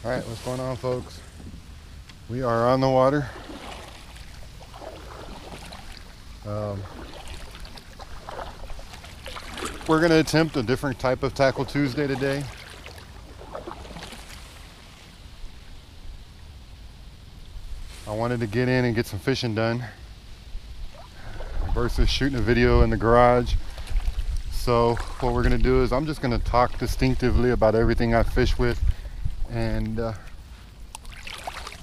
Alright, what's going on, folks? We are on the water. We're going to attempt a different type of Tackle Tuesday today. I wanted to get in and get some fishing done versus shooting a video in the garage. So what we're going to do is I'm just going to talk distinctively about everything I fish with, and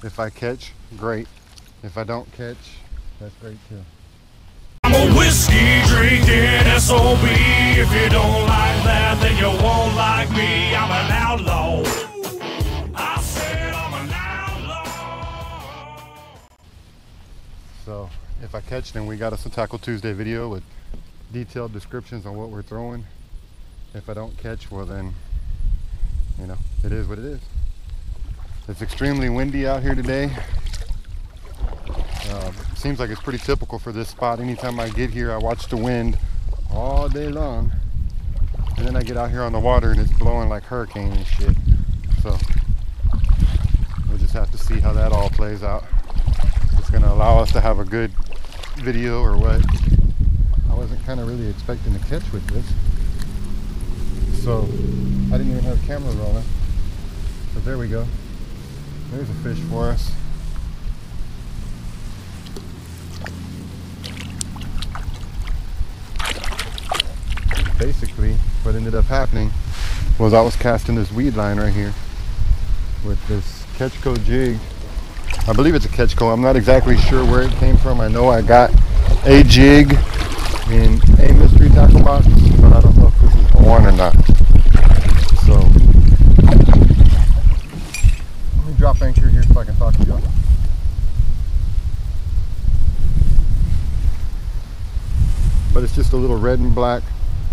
if I catch, great. If I don't catch, that's great too. I'm a whiskey drinking SOB. If you don't like that, then you won't like me. I'm an outlaw. I said I'm an outlaw. So if I catch, then we got us a Tackle Tuesday video with detailed descriptions on what we're throwing. If I don't catch, well then, you know, it is what it is. It's extremely windy out here today. Seems like it's pretty typical for this spot. Anytime I get here, I watch the wind all day long, and then I get out here on the water and it's blowing like hurricane and shit. So we'll just have to see how that all plays out. It's going to allow us to have a good video or what. I wasn't kind of really expecting to catch with this, so I didn't even have a camera rolling. But there we go. There's a fish for us. Basically, what ended up happening was I was casting this weed line right here with this Ketchco jig. I believe it's a Ketchco. I'm not exactly sure where it came from. I know I got a jig in a mystery tackle box, but I don't know if this is the one or not. So let me drop anchor here so I can talk to y'all. But it's just a little red and black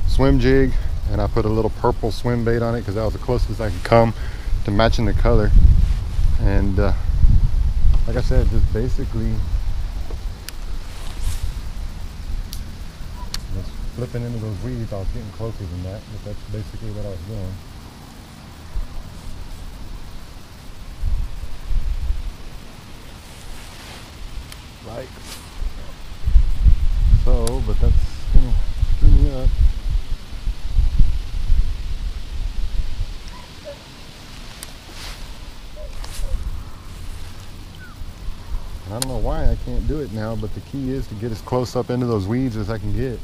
swim jig, and I put a little purple swim bait on it because that was the closest I could come to matching the color. And like I said, just basically just flipping into those weeds. I was getting closer than that, but that's basically what I was doing. Like so, but that's gonna screw me up. And I don't know why I can't do it now, but the key is to get as close up into those weeds as I can get.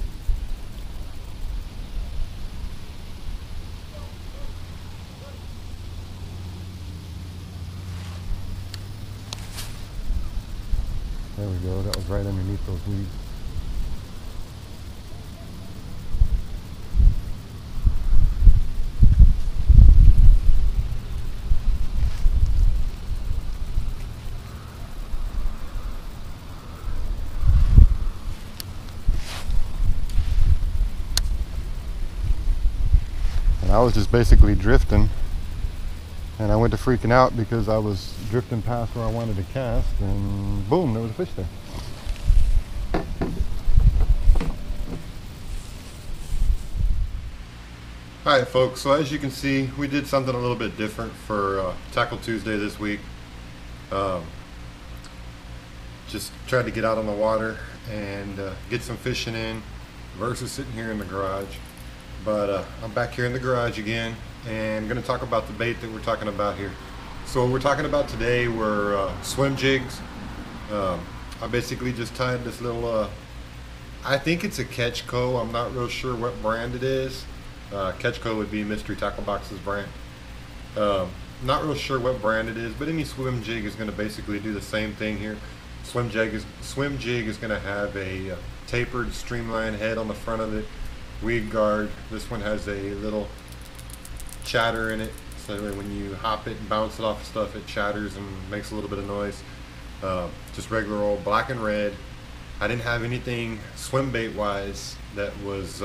There we go, that was right underneath those weeds. I was just basically drifting, and I went to freaking out because I was drifting past where I wanted to cast, and boom, there was a fish there. Alright folks, so as you can see, we did something a little bit different for Tackle Tuesday this week. Just tried to get out on the water and get some fishing in versus sitting here in the garage. But I'm back here in the garage again, and I'm going to talk about the bait that we're talking about here. So what we're talking about today were swim jigs. I basically just tied this little, I think it's a Ketchco. I'm not real sure what brand it is. Ketchco would be Mystery Tackle Box's brand. Not real sure what brand it is, but any swim jig is going to basically do the same thing here. Swim jig is going to have a tapered streamlined head on the front of it. Weed guard. This one has a little chatter in it, so that when you hop it and bounce it off of stuff, it chatters and makes a little bit of noise. Just regular old black and red. I didn't have anything swim bait wise that was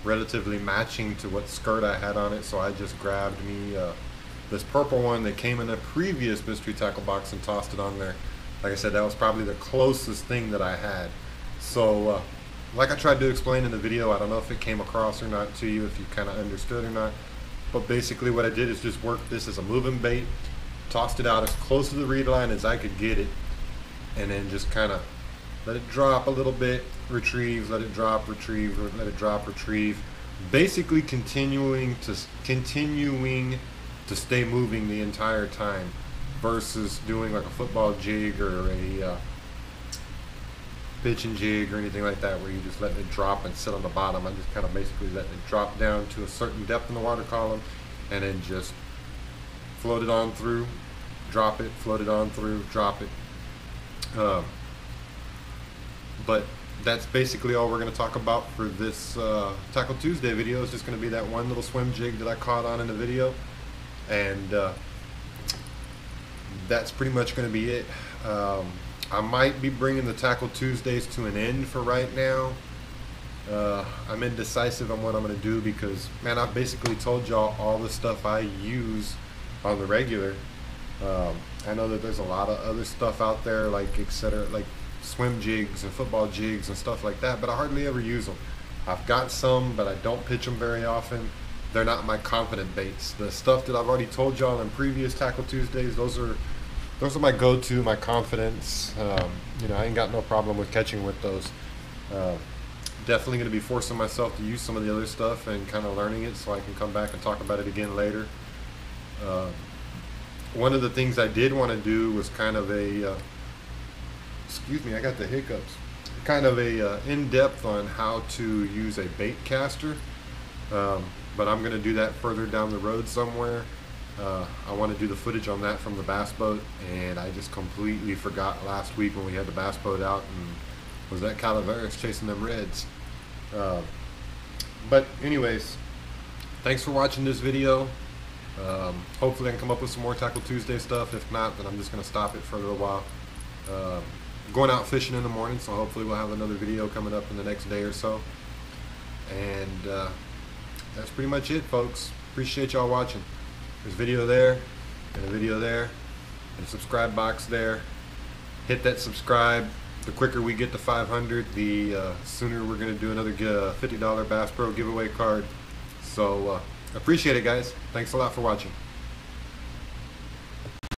relatively matching to what skirt I had on it, so I just grabbed me this purple one that came in a previous mystery tackle box and tossed it on there. Like I said, that was probably the closest thing that I had. So like I tried to explain in the video, I don't know if it came across or not to you, if you kind of understood or not, But basically what I did is just work this as a moving bait, tossed it out as close to the reed line as I could get it, and then just kind of let it drop a little bit, retrieve, let it drop, retrieve, let it drop, retrieve. Basically continuing to stay moving the entire time, versus doing like a football jig or a pitching jig or anything like that, where you just let it drop and sit on the bottom. I'm just kind of basically letting it drop down to a certain depth in the water column, and then just float it on through, drop it, float it on through, drop it. But that's basically all we're going to talk about for this Tackle Tuesday video. It's just going to be that one little swim jig that I caught on in the video, and that's pretty much going to be it. I might be bringing the Tackle Tuesdays to an end for right now. I'm indecisive on what I'm going to do because, man, I've basically told y'all all the stuff I use on the regular. I know that there's a lot of other stuff out there, like etc., like swim jigs and football jigs and stuff like that, but I hardly ever use them. I've got some, but I don't pitch them very often. They're not my confident baits. The stuff that I've already told y'all in previous Tackle Tuesdays, those are my go-to, my confidence. You know, I ain't got no problem with catching with those. Definitely going to be forcing myself to use some of the other stuff and kind of learning it so I can come back and talk about it again later. One of the things I did want to do was kind of a excuse me, I got the hiccups. Kind of a in-depth on how to use a bait caster, but I'm going to do that further down the road somewhere. I want to do the footage on that from the bass boat, and I just completely forgot last week when we had the bass boat out and was at Calaveras chasing them reds. But anyways, thanks for watching this video. Hopefully I can come up with some more Tackle Tuesday stuff. If not, then I'm just going to stop it for a little while. Going out fishing in the morning, so hopefully we'll have another video coming up in the next day or so. And that's pretty much it, folks. Appreciate y'all watching. There's a video there, and a video there, and a subscribe box there. Hit that subscribe. The quicker we get to 500, the sooner we're going to do another $50 Bass Pro giveaway card. So appreciate it, guys. Thanks a lot for watching.